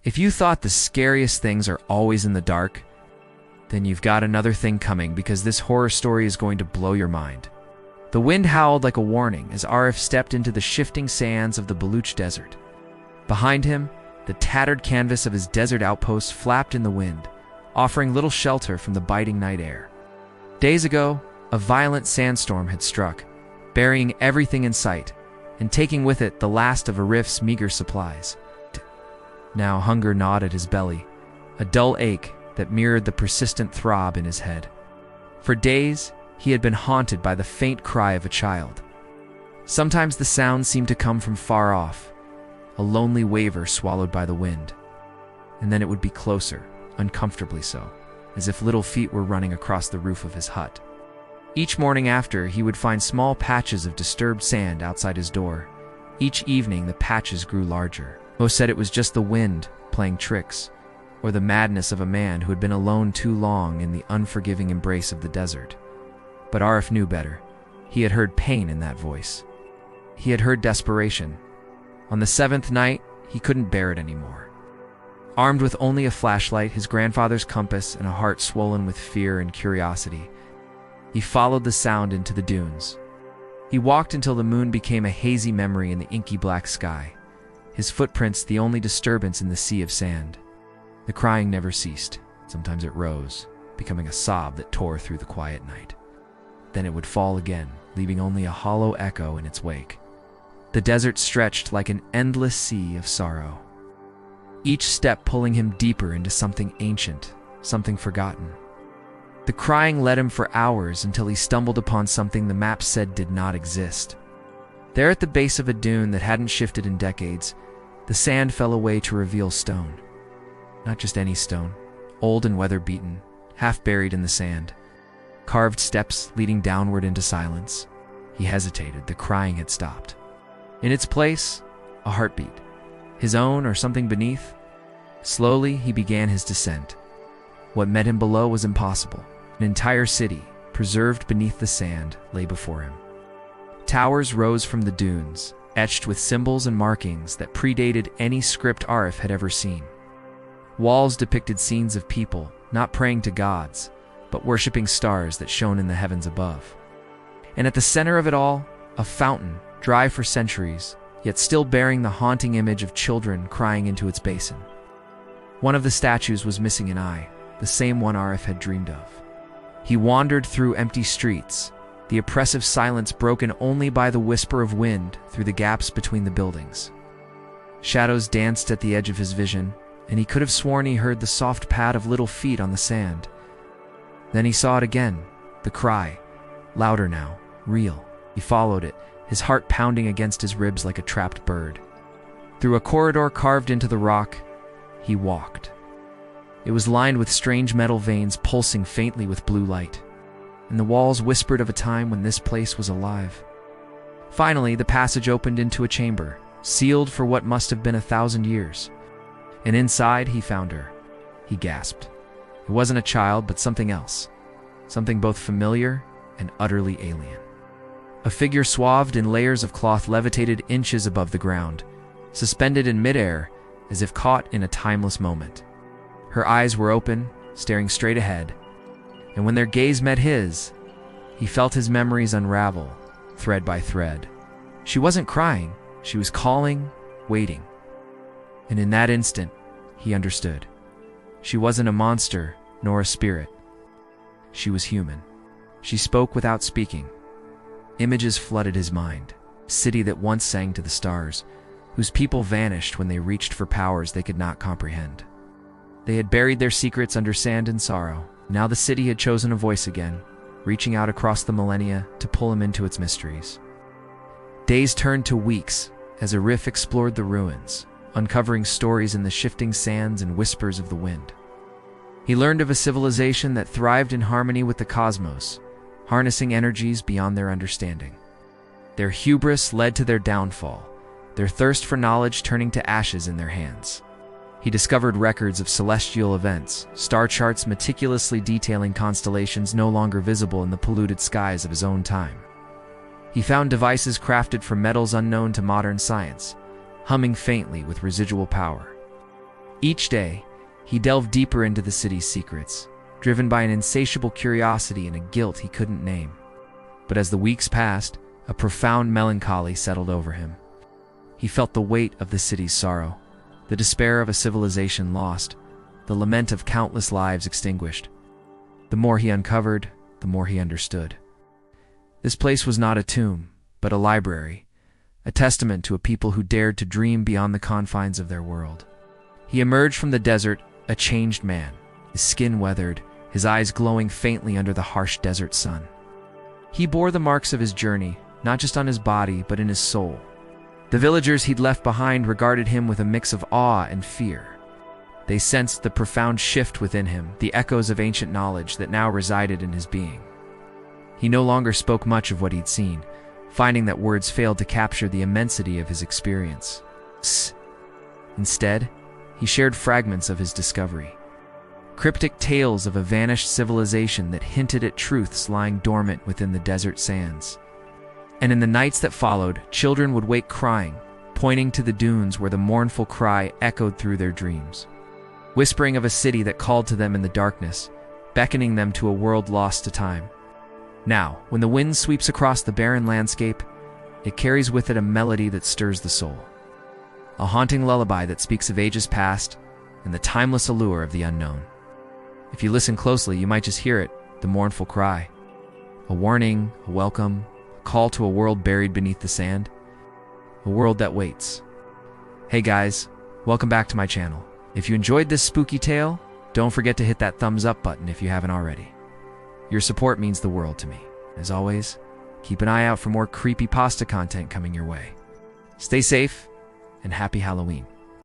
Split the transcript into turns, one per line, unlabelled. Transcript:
If you thought the scariest things are always in the dark, then you've got another thing coming, because this horror story is going to blow your mind. The wind howled like a warning as Arif stepped into the shifting sands of the Baluch desert. Behind him, the tattered canvas of his desert outpost flapped in the wind, offering little shelter from the biting night air. Days ago, a violent sandstorm had struck, burying everything in sight and taking with it the last of Arif's meager supplies. Now hunger gnawed at his belly, a dull ache that mirrored the persistent throb in his head. For days, he had been haunted by the faint cry of a child. Sometimes the sound seemed to come from far off, a lonely waver swallowed by the wind. And then it would be closer, uncomfortably so, as if little feet were running across the roof of his hut. Each morning after, he would find small patches of disturbed sand outside his door. Each evening, the patches grew larger. Most said it was just the wind playing tricks, or the madness of a man who had been alone too long in the unforgiving embrace of the desert. But Arif knew better. He had heard pain in that voice. He had heard desperation. On the seventh night, he couldn't bear it anymore. Armed with only a flashlight, his grandfather's compass, and a heart swollen with fear and curiosity, he followed the sound into the dunes. He walked until the moon became a hazy memory in the inky black sky, his footprints the only disturbance in the sea of sand. The crying never ceased. Sometimes it rose, becoming a sob that tore through the quiet night. Then it would fall again, leaving only a hollow echo in its wake. The desert stretched like an endless sea of sorrow, each step pulling him deeper into something ancient, something forgotten. The crying led him for hours until he stumbled upon something the map said did not exist. There at the base of a dune that hadn't shifted in decades, the sand fell away to reveal stone. Not just any stone, old and weather-beaten, half buried in the sand. Carved steps leading downward into silence. He hesitated. The crying had stopped. In its place, a heartbeat. His own or something beneath? Slowly, he began his descent. What met him below was impossible. An entire city, preserved beneath the sand, lay before him. Towers rose from the dunes, etched with symbols and markings that predated any script Arif had ever seen. Walls depicted scenes of people, not praying to gods, but worshipping stars that shone in the heavens above. And at the center of it all, a fountain, dry for centuries, yet still bearing the haunting image of children crying into its basin. One of the statues was missing an eye, the same one Arif had dreamed of. He wandered through empty streets, the oppressive silence broken only by the whisper of wind through the gaps between the buildings. Shadows danced at the edge of his vision, and he could have sworn he heard the soft pad of little feet on the sand. Then he saw it again, the cry, louder now, real. He followed it, his heart pounding against his ribs like a trapped bird. Through a corridor carved into the rock, he walked. It was lined with strange metal veins pulsing faintly with blue light, and the walls whispered of a time when this place was alive. Finally, the passage opened into a chamber, sealed for what must have been 1,000 years. And inside, he found her. He gasped. It wasn't a child, but something else. Something both familiar and utterly alien. A figure swathed in layers of cloth levitated inches above the ground, suspended in midair as if caught in a timeless moment. Her eyes were open, staring straight ahead, and when their gaze met his, he felt his memories unravel, thread by thread. She wasn't crying, she was calling, waiting. And in that instant, he understood. She wasn't a monster, nor a spirit. She was human. She spoke without speaking. Images flooded his mind. A city that once sang to the stars, whose people vanished when they reached for powers they could not comprehend. They had buried their secrets under sand and sorrow. Now the city had chosen a voice again, reaching out across the millennia to pull him into its mysteries. Days turned to weeks as Arif explored the ruins, uncovering stories in the shifting sands and whispers of the wind. He learned of a civilization that thrived in harmony with the cosmos, harnessing energies beyond their understanding. Their hubris led to their downfall, their thirst for knowledge turning to ashes in their hands. He discovered records of celestial events, star charts meticulously detailing constellations no longer visible in the polluted skies of his own time. He found devices crafted from metals unknown to modern science, humming faintly with residual power. Each day, he delved deeper into the city's secrets, driven by an insatiable curiosity and a guilt he couldn't name. But as the weeks passed, a profound melancholy settled over him. He felt the weight of the city's sorrow, the despair of a civilization lost, the lament of countless lives extinguished. The more he uncovered, the more he understood. This place was not a tomb, but a library, a testament to a people who dared to dream beyond the confines of their world. He emerged from the desert a changed man, his skin weathered, his eyes glowing faintly under the harsh desert sun. He bore the marks of his journey, not just on his body, but in his soul. The villagers he'd left behind regarded him with a mix of awe and fear. They sensed the profound shift within him, the echoes of ancient knowledge that now resided in his being. He no longer spoke much of what he'd seen, finding that words failed to capture the immensity of his experience. Instead, he shared fragments of his discovery. Cryptic tales of a vanished civilization that hinted at truths lying dormant within the desert sands. And in the nights that followed, children would wake crying, pointing to the dunes where the mournful cry echoed through their dreams, whispering of a city that called to them in the darkness, beckoning them to a world lost to time. Now, when the wind sweeps across the barren landscape, it carries with it a melody that stirs the soul, a haunting lullaby that speaks of ages past and the timeless allure of the unknown. If you listen closely, you might just hear it, the mournful cry. A warning, a welcome, a call to a world buried beneath the sand. A world that waits. Hey guys, welcome back to my channel. If you enjoyed this spooky tale, don't forget to hit that thumbs up button if you haven't already. Your support means the world to me. As always, keep an eye out for more creepypasta content coming your way. Stay safe, and happy Halloween.